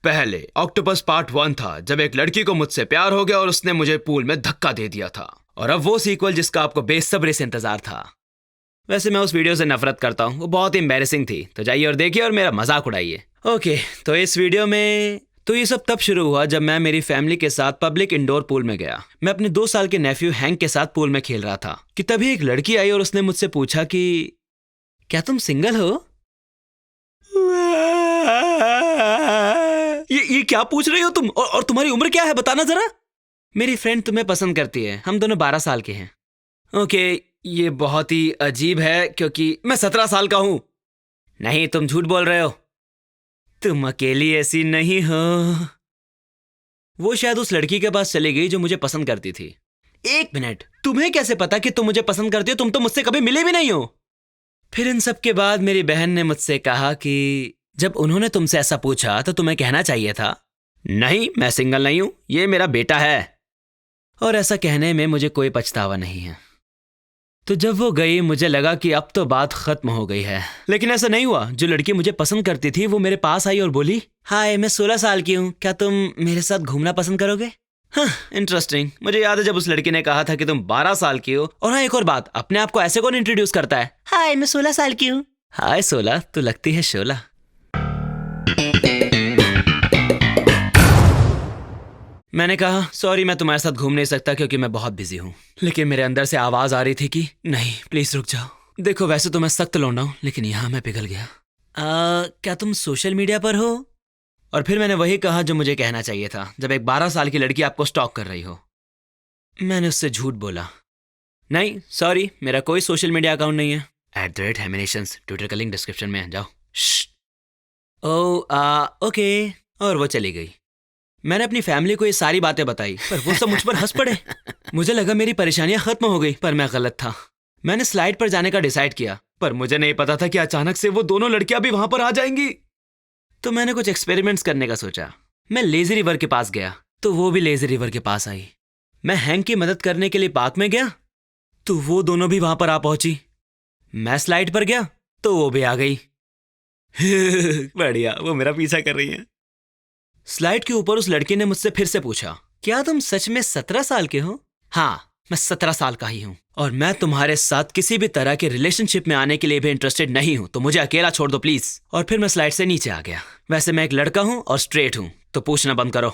पहले octopus part 1 था, जब एक लड़की को मुझसे प्यार हो गया और उसने मुझे पूल में धक्का दे दिया था। और अब वो सीक्वल जिसका आपको बेसब्री से इंतजार था। वैसे मैं उस वीडियो से नफरत करता हूँ, वो बहुत ही एम्बैरेसिंग थी। तो जाइए और देखिए और मेरा मजाक उड़ाइए। ओके, तो इस वीडियो में ये सब तब शुरू हुआ जब मैं मेरी फैमिली के साथ पब्लिक इंडोर पूल में गया। मैं अपने 2 साल के नेफ्यू हैंक के साथ पूल में खेल रहा था कि तभी एक लड़की आई और उसने मुझसे पूछा कि क्या तुम सिंगल हो? ये क्या पूछ रही हो तुम? और तुम्हारी उम्र क्या है, बताना जरा। मेरी फ्रेंड तुम्हें पसंद करती है, हम दोनों 12 साल के हैं। ओके, ये बहुत ही अजीब है क्योंकि मैं 17 साल का हूं। नहीं, तुम झूठ बोल रहे हो, तुम अकेली ऐसी नहीं हो। वो शायद उस लड़की के पास चली गई जो मुझे पसंद करती थी। 1 मिनट, तुम्हें कैसे पता कि तुम मुझे पसंद करती हो? तुम तो मुझसे कभी मिले भी नहीं हो। फिर इन सब के बाद मेरी बहन ने मुझसे कहा कि जब उन्होंने तुमसे ऐसा पूछा तो तुम्हें कहना चाहिए था, नहीं मैं सिंगल नहीं हूं, ये मेरा बेटा है। और ऐसा कहने में मुझे कोई पछतावा नहीं है। तो जब वो गई मुझे लगा कि अब तो बात खत्म हो गई है, लेकिन ऐसा नहीं हुआ। जो लड़की मुझे पसंद करती थी वो मेरे पास आई और बोली, हाय मैं 16 साल की हूँ, क्या तुम मेरे साथ घूमना पसंद करोगे? हाँ, इंटरेस्टिंग। मुझे याद है जब उस लड़की ने कहा था कि तुम 12 साल की हो। और हाँ, एक और बात, अपने आप को ऐसे कौन इंट्रोड्यूस करता है? हाय मैं 16 साल की हूँ। हाय 16, तू लगती है 16। मैंने कहा सॉरी, मैं तुम्हारे साथ घूम नहीं सकता क्योंकि मैं बहुत बिजी हूँ। लेकिन मेरे अंदर से आवाज आ रही थी कि नहीं प्लीज रुक जाओ। देखो वैसे तो मैं सख्त लौंडा हूँ, लेकिन यहाँ मैं पिघल गया। क्या तुम सोशल मीडिया पर हो? और फिर मैंने वही कहा जो मुझे कहना चाहिए था जब एक 12 साल की लड़की आपको स्टॉक कर रही हो। मैंने उससे झूठ बोला, नहीं सॉरी, मेरा कोई सोशल मीडिया अकाउंट नहीं है। @Heminations ट्विटर का लिंक डिस्क्रिप्शन में है, जाओ। ओके। और वो चली गई। मैंने अपनी फैमिली को ये सारी बातें बताई, पर वो सब मुझ पर हंस पड़े। मुझे लगा मेरी परेशानियां खत्म हो गई, पर मैं गलत था। मैंने स्लाइड पर जाने का डिसाइड किया, पर मुझे नहीं पता था कि अचानक से वो दोनों लड़कियां भी वहां पर आ जाएंगी। तो मैंने कुछ एक्सपेरिमेंट्स करने का सोचा। मैं लेजी रिवर के पास गया तो वो भी लेजी रिवर के पास आई। मैं हैंक की मदद करने के लिए पार्क में गया तो वो दोनों भी वहां पर आ पहुंची। मैं स्लाइड पर गया तो वो भी आ गई। बढ़िया, वो मेरा पीछा कर रही है। स्लाइड के ऊपर उस लड़की ने मुझसे फिर से पूछा, क्या तुम सच में 17 साल के हो? हाँ, मैं 17 साल का ही हूँ और मैं तुम्हारे साथ किसी भी तरह के रिलेशनशिप में आने के लिए भी इंटरेस्टेड नहीं हूँ, तो मुझे अकेला छोड़ दो प्लीज। और फिर मैं स्लाइड से नीचे आ गया। वैसे मैं एक लड़का हूँ और स्ट्रेट हूँ, तो पूछना बंद करो।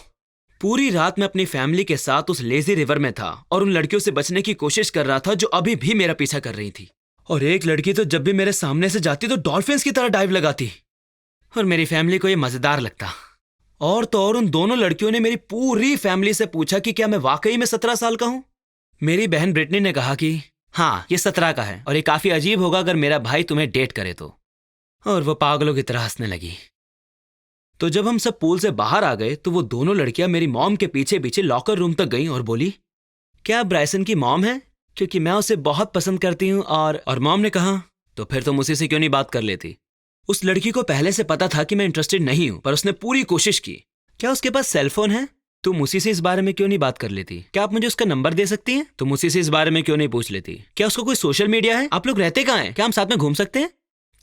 पूरी रात मैं अपनी फैमिली के साथ उस लेजी रिवर में था और उन लड़कियों से बचने की कोशिश कर रहा था जो अभी भी मेरा पीछा कर रही थी। और एक लड़की तो जब भी मेरे सामने से जाती तो डॉल्फिन्स की तरह डाइव लगाती, और मेरी फैमिली को यह मजेदार लगता। और तो और उन दोनों लड़कियों ने मेरी पूरी फैमिली से पूछा कि क्या मैं वाकई में 17 साल का हूं। मेरी बहन ब्रिटनी ने कहा कि हाँ ये 17 का है और ये काफी अजीब होगा अगर मेरा भाई तुम्हें डेट करे तो। और वो पागलों की तरह हंसने लगी। तो जब हम सब पूल से बाहर आ गए तो वो दोनों लड़कियां मेरी मॉम के पीछे पीछे लॉकर रूम तक गईं और बोली, क्या ब्राइसन की मॉम है? क्योंकि मैं उसे बहुत पसंद करती हूँ। और मॉम ने कहा, तो फिर तुम उसी से क्यों नहीं बात कर लेती? उस लड़की को पहले से पता था कि मैं इंटरेस्टेड नहीं हूं, पर उसने पूरी कोशिश की। क्या उसके पास सेलफोन है? तुम उसी से इस बारे में क्यों नहीं बात कर लेती? क्या आप मुझे उसका नंबर दे सकती हैं? तुम उसी से इस बारे में क्यों नहीं पूछ लेती? क्या उसको कोई सोशल मीडिया है? आप लोग रहते कहाँ हैं? क्या हम साथ में घूम सकते हैं?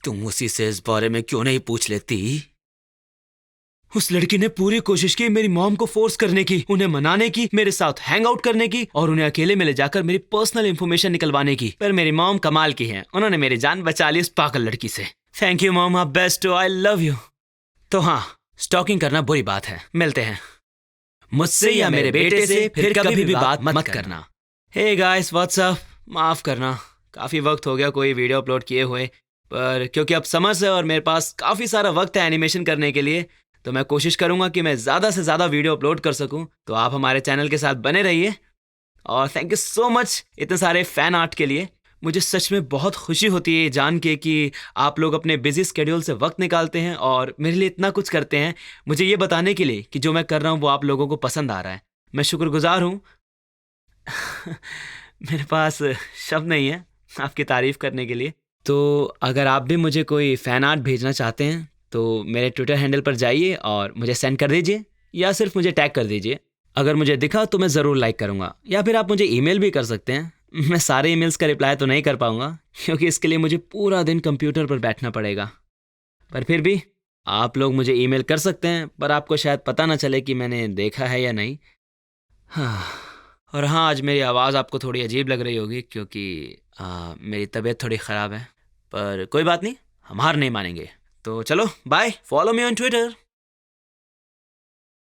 तुम उसी से इस बारे में क्यों नहीं पूछ लेती? उस लड़की ने पूरी कोशिश की मेरी मॉम को फोर्स करने की, उन्हें मनाने की, मेरे साथ हैंग आउट करने की और उन्हें अकेले में ले जाकर मेरी पर्सनल इंफॉर्मेशन निकलवाने की। पर मेरी मॉम कमाल की है, उन्होंने मेरी जान बचा ली उस पागल लड़की से। थैंक यू मॉम, आप बेस्ट हो, आई लव यू। तो हाँ, स्टॉकिंग करना बुरी बात है। मिलते हैं। मुझसे या मेरे बेटे से फिर कभी भी बात मत करना। Hey guys, what's up? माफ करना, काफी वक्त हो गया कोई वीडियो अपलोड किए हुए, पर क्योंकि अब समर्स है और मेरे पास काफी सारा वक्त है एनिमेशन करने के लिए, तो मैं कोशिश करूंगा कि मैं ज्यादा से ज्यादा वीडियो अपलोड कर सकूं। तो आप हमारे चैनल के साथ बने रहिए और थैंक यू सो मच इतने सारे फैन आर्ट के लिए। मुझे सच में बहुत खुशी होती है जान के कि आप लोग अपने बिजी स्केड्यूल से वक्त निकालते हैं और मेरे लिए इतना कुछ करते हैं, मुझे ये बताने के लिए कि जो मैं कर रहा हूँ वो आप लोगों को पसंद आ रहा है। मैं शुक्रगुजार हूँ। मेरे पास शब्द नहीं है आपकी तारीफ करने के लिए। तो अगर आप भी मुझे कोई फ़ैन आर्ट भेजना चाहते हैं तो मेरे ट्विटर हैंडल पर जाइए और मुझे सेंड कर दीजिए, या सिर्फ मुझे टैग कर दीजिए। अगर मुझे दिखा तो मैं ज़रूर लाइक करूँगा, या फिर आप मुझे ईमेल भी कर सकते हैं। मैं सारे ईमेल्स का रिप्लाई तो नहीं कर पाऊँगा क्योंकि इसके लिए मुझे पूरा दिन कंप्यूटर पर बैठना पड़ेगा, पर फिर भी आप लोग मुझे ईमेल कर सकते हैं, पर आपको शायद पता ना चले कि मैंने देखा है या नहीं। हाँ। और हाँ, आज मेरी आवाज़ आपको थोड़ी अजीब लग रही होगी क्योंकि मेरी तबीयत थोड़ी ख़राब है, पर कोई बात नहीं, हम हार नहीं मानेंगे। तो चलो bye, follow me on Twitter.